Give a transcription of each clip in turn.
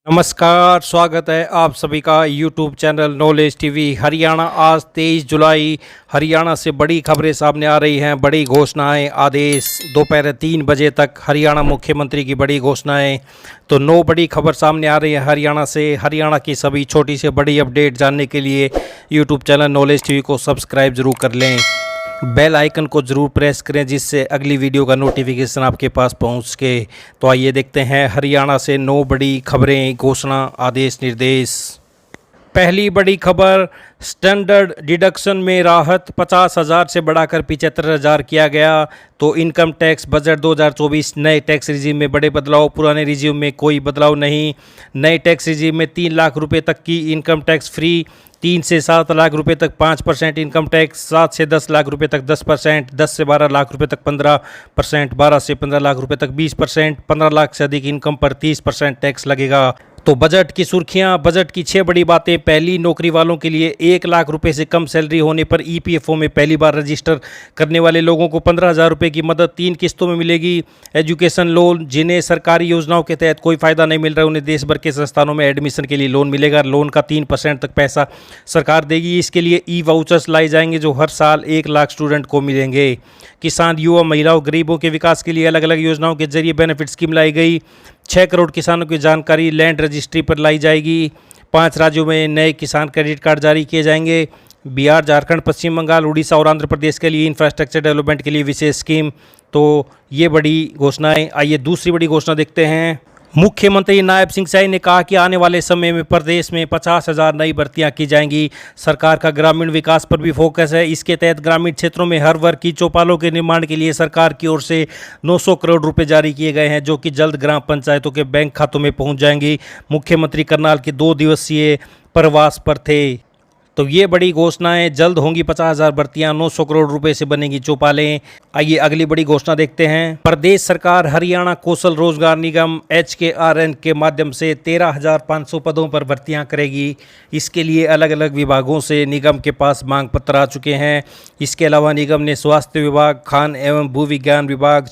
नमस्कार, स्वागत है आप सभी का YouTube channel knowledge TV. Haryana आज 23 जुलाई हरियाणा से बड़ी खबरें सामने आ रही हैं। बड़ी घोषणाएं, आदेश दोपहर 3 बजे तक हरियाणा मुख्यमंत्री की बड़ी घोषणाएं। तो 9 बड़ी खबर सामने आ रही है हरियाणा से। हरियाणा की सभी छोटी से बड़ी अपडेट जानने के लिए यूट्यूब चैनल नॉलेज टीवी को सब्सक्राइब जरूर कर लें। बेल आइकन को ज़रूर प्रेस करें जिससे अगली वीडियो का नोटिफिकेशन आपके पास पहुंच सके। तो आइए देखते हैं हरियाणा से 9 बड़ी खबरें, घोषणा, आदेश, निर्देश। पहली बड़ी खबर, स्टैंडर्ड डिडक्शन में राहत 50,000 से बढ़ाकर 75,000 किया गया। तो इनकम टैक्स बजट 2024 नए टैक्स रिजीम में बड़े बदलाव, पुराने रिजीम में कोई बदलाव नहीं। नए टैक्स रिजीम में 3 लाख रुपए तक की इनकम टैक्स फ्री, 3 से 7 लाख रुपए तक 5% इनकम टैक्स, 7 से 10 लाख रुपए तक 10%, 10 से 12 लाख रुपए तक 15%, 12 से 15 लाख रुपए तक 20%, 15 लाख से अधिक इनकम पर 30% टैक्स लगेगा। तो बजट की सुर्खियां, बजट की 6 बड़ी बातें। पहली, नौकरी वालों के लिए 1 लाख रुपए से कम सैलरी होने पर ईपीएफओ में पहली बार रजिस्टर करने वाले लोगों को 15,000 रुपये की मदद 3 किस्तों में मिलेगी। एजुकेशन लोन, जिन्हें सरकारी योजनाओं के तहत कोई फ़ायदा नहीं मिल रहा है उन्हें देश भर के संस्थानों में एडमिशन के लिए लोन मिलेगा। लोन का 3% तक पैसा सरकार देगी। इसके लिए ई वाउचर्स लाए जाएंगे जो हर साल 1 लाख स्टूडेंट को मिलेंगे। किसान, युवा, महिलाओं, गरीबों के विकास के लिए अलग अलग योजनाओं के जरिए बेनिफिट स्कीम लाई गई। 6 करोड़ किसानों की जानकारी लैंड रजिस्ट्री पर लाई जाएगी। 5 राज्यों में नए किसान क्रेडिट कार्ड जारी किए जाएंगे। बिहार, झारखंड, पश्चिम बंगाल, उड़ीसा और आंध्र प्रदेश के लिए इंफ्रास्ट्रक्चर डेवलपमेंट के लिए विशेष स्कीम। तो ये बड़ी घोषणाएं। आइए दूसरी बड़ी घोषणा देखते हैं। मुख्यमंत्री नायब सिंह सैनी ने कहा कि आने वाले समय में प्रदेश में 50,000 नई भर्तियां की जाएंगी। सरकार का ग्रामीण विकास पर भी फोकस है। इसके तहत ग्रामीण क्षेत्रों में हर वर्ग की चौपालों के निर्माण के लिए सरकार की ओर से 900 करोड़ रुपए जारी किए गए हैं जो कि जल्द ग्राम पंचायतों के बैंक खातों में पहुंच जाएंगी। मुख्यमंत्री करनाल के 2 दिवसीय प्रवास पर थे। तो ये बड़ी घोषणाएं, जल्द होंगी 50,000 भर्तियां, 900 करोड़ रुपए से बनेगी चौपालें। आइए अगली बड़ी घोषणा देखते हैं। प्रदेश सरकार हरियाणा कौशल रोजगार निगम HKRN के माध्यम से 13,500 पदों पर भर्तियां करेगी। इसके लिए अलग अलग विभागों से निगम के पास मांग पत्र आ चुके हैं। इसके अलावा निगम ने स्वास्थ्य विभाग, खान एवं भू विज्ञान विभाग,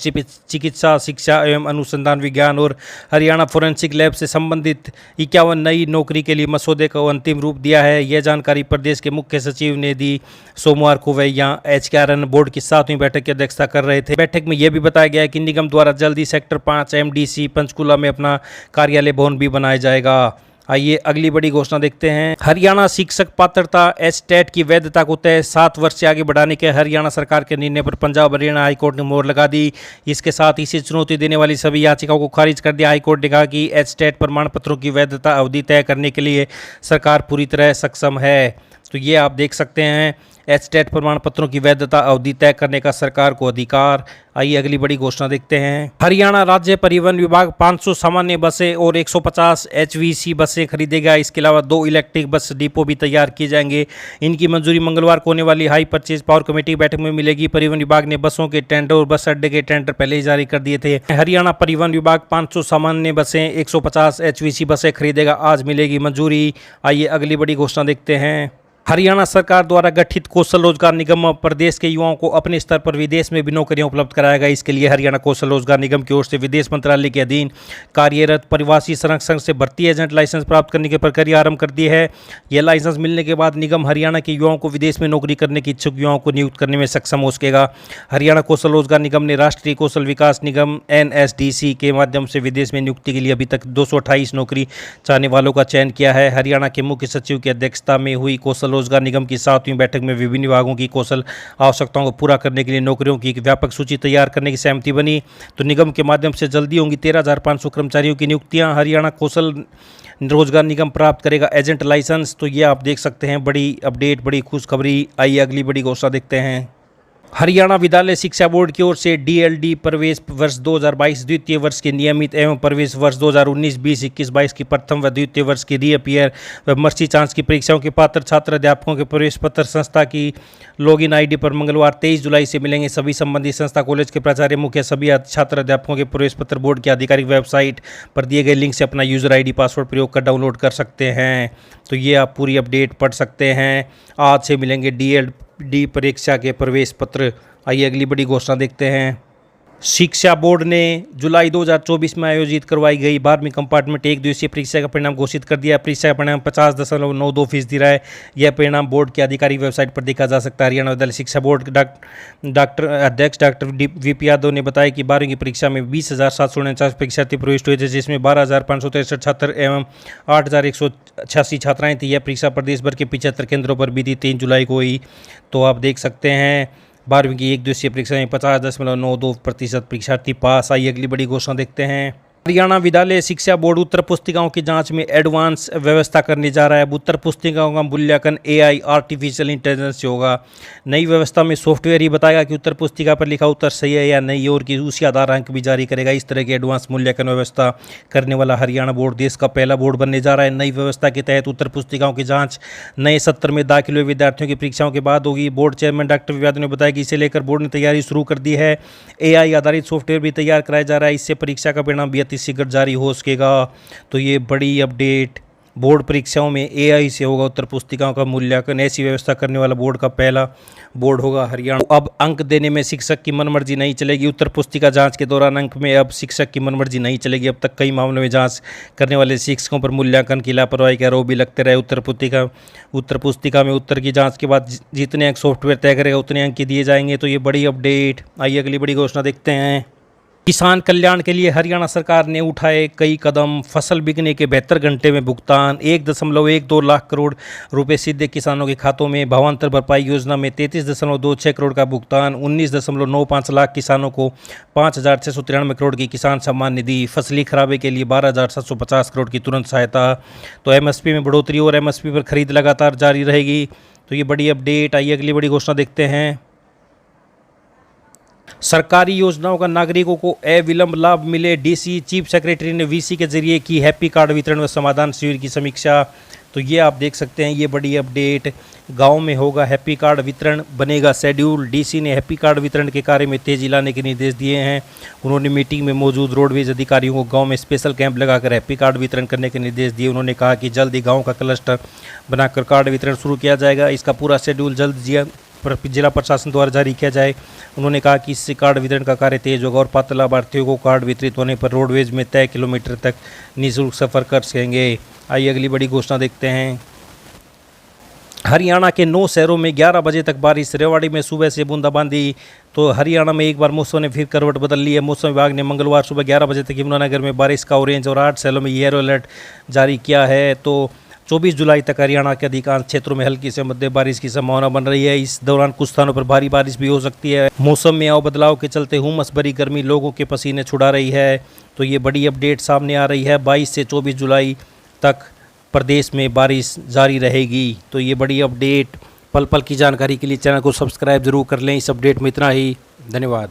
चिकित्सा, शिक्षा एवं अनुसंधान विज्ञान और हरियाणा फोरेंसिक लैब से संबंधित 51 नई नौकरी के लिए मसौदे को अंतिम रूप दिया है। यह जानकारी प्रदेश के मुख्य सचिव ने दी। सोमवार को वह यहाँ HKRN बोर्ड की 7वीं बैठक की अध्यक्षता कर रहे थे। बैठक में यह भी बताया गया है कि निगम द्वारा जल्दी सेक्टर 5 MDC पंचकूला में अपना कार्यालय भवन भी बनाया जाएगा। आइए अगली बड़ी घोषणा देखते हैं। हरियाणा शिक्षक पात्रता HTET की वैधता को तय 7 वर्ष से आगे बढ़ाने के हरियाणा सरकार के निर्णय पर पंजाब हरियाणा हाईकोर्ट ने मोहर लगा दी। इसके साथ इसे चुनौती देने वाली सभी याचिकाओं को खारिज कर दिया। हाईकोर्ट ने कहा कि HTET प्रमाण पत्रों की वैधता अवधि तय करने के लिए सरकार पूरी तरह सक्षम है। तो ये आप देख सकते हैं, HTET प्रमाण पत्रों की वैधता अवधि तय करने का सरकार को अधिकार। आइए अगली बड़ी घोषणा देखते हैं। हरियाणा राज्य परिवहन विभाग 500 सामान्य बसें और 150 HVC बसें खरीदेगा। इसके अलावा 2 इलेक्ट्रिक बस डिपो भी तैयार किए जाएंगे। इनकी मंजूरी मंगलवार को होने वाली हाई परचेज पावर कमेटी बैठक में मिलेगी। परिवहन विभाग ने बसों के टेंडर और बस अड्डे के टेंडर पहले ही जारी कर दिए थे। हरियाणा परिवहन विभाग 500 सामान्य बसें, 150 HVC बसें खरीदेगा। आज मिलेगी मंजूरी। आइए अगली बड़ी घोषणा देखते हैं। हरियाणा सरकार द्वारा गठित कौशल रोजगार निगम प्रदेश के युवाओं को अपने स्तर पर विदेश में भी नौकरियां उपलब्ध कराएगा। इसके लिए हरियाणा कौशल रोजगार निगम की ओर से विदेश मंत्रालय के अधीन कार्यरत प्रवासी संरक्षण से भर्ती एजेंट लाइसेंस प्राप्त करने की प्रक्रिया आरंभ कर दी है। यह लाइसेंस मिलने के बाद निगम हरियाणा के युवाओं को विदेश में नौकरी करने के इच्छुक युवाओं को नियुक्त करने में सक्षम हो सकेगा। हरियाणा कौशल रोजगार निगम ने राष्ट्रीय कौशल विकास निगम NSDC के माध्यम से विदेश में नियुक्ति के लिए अभी तक 228 नौकरी चाहने वालों का चयन किया है। हरियाणा के मुख्य सचिव की अध्यक्षता में हुई कौशल रोजगार निगम की 7वीं बैठक में विभिन्न विभागों की कौशल आवश्यकताओं को पूरा करने के लिए नौकरियों की एक व्यापक सूची तैयार करने की सहमति बनी। तो निगम के माध्यम से जल्दी होंगी 13,500 कर्मचारियों की नियुक्तियां। हरियाणा कौशल रोजगार निगम प्राप्त करेगा एजेंट लाइसेंस। तो ये आप देख सकते हैं, बड़ी अपडेट, बड़ी खुशखबरी। आइए अगली बड़ी घोषणा देखते हैं। हरियाणा विद्यालय शिक्षा बोर्ड की ओर से DLD प्रवेश वर्ष 2022 द्वितीय वर्ष के नियमित एवं प्रवेश वर्ष 2019-20, 21-22 की प्रथम व द्वितीय वर्ष की रीअपियर व मर्सी चांस की परीक्षाओं के पात्र छात्र अध्यापकों के प्रवेश पत्र संस्था की लॉगिन ID पर मंगलवार 23 जुलाई से मिलेंगे। सभी संबंधित संस्था, कॉलेज के प्राचार्य, मुख्य सभी छात्र अध्यापकों के प्रवेश पत्र बोर्ड की आधिकारिक वेबसाइट पर दिए गए लिंक से अपना यूजर ID पासवर्ड प्रयोग कर डाउनलोड कर सकते हैं। तो ये आप पूरी अपडेट पढ़ सकते हैं। आज से मिलेंगे DLD परीक्षा के प्रवेश पत्र। आइए अगली बड़ी घोषणा देखते हैं। शिक्षा बोर्ड ने जुलाई 2024 में आयोजित करवाई गई 12वीं कंपार्टमेंट एक दिवसीय परीक्षा का परिणाम घोषित कर दिया। परीक्षा का परिणाम 50.92% रहा है। यह परिणाम बोर्ड की आधिकारिक वेबसाइट पर देखा जा सकता है। हरियाणा विद्यालय शिक्षा बोर्ड अध्यक्ष डॉक्टर वीपी यादव ने बताया कि 12वीं की परीक्षा में 20,749 परीक्षार्थी प्रविष्ट हुए थे, जिसमें 12,563 छात्र एवं 8,186 छात्राएं थी। यह परीक्षा प्रदेश भर के 75 केंद्रों पर भी थी। 3 जुलाई को हुई। तो आप देख सकते हैं 12वीं की एक दिवसीय परीक्षा में 50.92% परीक्षार्थी पास। आई अगली बड़ी घोषणा देखते हैं। हरियाणा विद्यालय शिक्षा बोर्ड उत्तर पुस्तिकाओं की जांच में एडवांस व्यवस्था करने जा रहा है। अब उत्तर पुस्तिकाओं का मूल्यांकन एआई आर्टिफिशियल इंटेलिजेंस से होगा। नई व्यवस्था में सॉफ्टवेयर ही बताएगा कि उत्तर पुस्तिका पर लिखा उत्तर सही है या नहीं, और कि उसी आधार अंक भी जारी करेगा। इस तरह की एडवांस मूल्यांकन व्यवस्था करने वाला हरियाणा बोर्ड देश का पहला बोर्ड बनने जा रहा है। नई व्यवस्था के तहत उत्तर पुस्तिकाओं की जाँच नए सत्र में दाखिल हुए विद्यार्थियों की परीक्षाओं के बाद होगी। बोर्ड चेयरमैन डॉक्टर यादव ने बताया कि इसे लेकर बोर्ड ने तैयारी शुरू कर दी है। एआई आधारित सॉफ्टवेयर भी तैयार कराया जा रहा है। इससे परीक्षा का परिणाम भी शीघ्र जारी हो सकेगा। तो ये बड़ी अपडेट, बोर्ड परीक्षाओं में एआई से होगा उत्तर पुस्तिकाओं का मूल्यांकन। ऐसी व्यवस्था करने वाला बोर्ड का पहला बोर्ड होगा हरियाणा। अब अंक देने में शिक्षक की मनमर्जी नहीं चलेगी। उत्तर पुस्तिका जांच के दौरान अंक में अब शिक्षक की मनमर्जी नहीं चलेगी। अब तक कई मामलों में जांच करने वाले शिक्षकों पर मूल्यांकन की लापरवाही के आरोप भी लगते रहे। उत्तर पुस्तिका में उत्तर की जाँच के बाद जितने अंक सॉफ्टवेयर तय करेगा उतने अंक दिए जाएंगे। तो ये बड़ी अपडेट। आइए अगली बड़ी घोषणा देखते हैं। किसान कल्याण के लिए हरियाणा सरकार ने उठाए कई कदम। फसल बिकने के 72 घंटे में भुगतान। 1.12 लाख करोड़ रुपए सीधे किसानों के खातों में। भावांतर भरपाई योजना में 33.26 करोड़ का भुगतान। 19.95 लाख किसानों को 5,693 करोड़ की किसान सम्मान निधि। फसली खराबे के लिए 12,750 करोड़ की तुरंत सहायता। तो एमएसपी में बढ़ोतरी और एमएसपी पर खरीद लगातार जारी रहेगी। तो ये बड़ी अपडेट। आइए अगली बड़ी घोषणा देखते हैं। सरकारी योजनाओं का नागरिकों को अविलंब लाभ मिले। डीसी चीफ सेक्रेटरी ने वीसी के जरिए की हैप्पी कार्ड वितरण व समाधान शिविर की समीक्षा। तो ये आप देख सकते हैं, ये बड़ी अपडेट। गांव में होगा हैप्पी कार्ड वितरण, बनेगा शेड्यूल। डीसी ने हैप्पी कार्ड वितरण के कार्य में तेजी लाने के निर्देश दिए हैं। उन्होंने मीटिंग में मौजूद रोडवेज अधिकारियों को गांव में स्पेशल कैंप लगाकर हैप्पी कार्ड वितरण करने के निर्देश दिए। उन्होंने कहा कि जल्द ही गाँव का क्लस्टर बनाकर कार्ड वितरण शुरू किया जाएगा। इसका पूरा शेड्यूल जल्द जिला प्रशासन द्वारा जारी किया जाए। उन्होंने कहा कि इससे कार्ड वितरण का कार्य तेज होगा और पात्र लाभार्थियों को कार्ड वितरित होने पर रोडवेज में तय किलोमीटर तक निःशुल्क सफर कर सकेंगे। आइए अगली बड़ी घोषणा देखते हैं। हरियाणा के 9 शहरों में 11 बजे तक बारिश। रेवाड़ी में सुबह से बूंदाबांदी। तो हरियाणा में एक बार मौसम ने फिर करवट बदल ली है। मौसम विभाग ने मंगलवार सुबह 11 बजे तक यमुनानगर में बारिश का ऑरेंज और 8 शहरों में येलो अलर्ट जारी किया है। तो 24 जुलाई तक हरियाणा के अधिकांश क्षेत्रों में हल्की से मध्यम बारिश की संभावना बन रही है। इस दौरान कुछ स्थानों पर भारी बारिश भी हो सकती है। मौसम में आओ बदलाव के चलते हुमस भरी गर्मी लोगों के पसीने छुड़ा रही है। तो ये बड़ी अपडेट सामने आ रही है। 22 से 24 जुलाई तक प्रदेश में बारिश जारी रहेगी। तो ये बड़ी अपडेट। पल पल की जानकारी के लिए चैनल को सब्सक्राइब जरूर कर लें। इस अपडेट में इतना ही। धन्यवाद।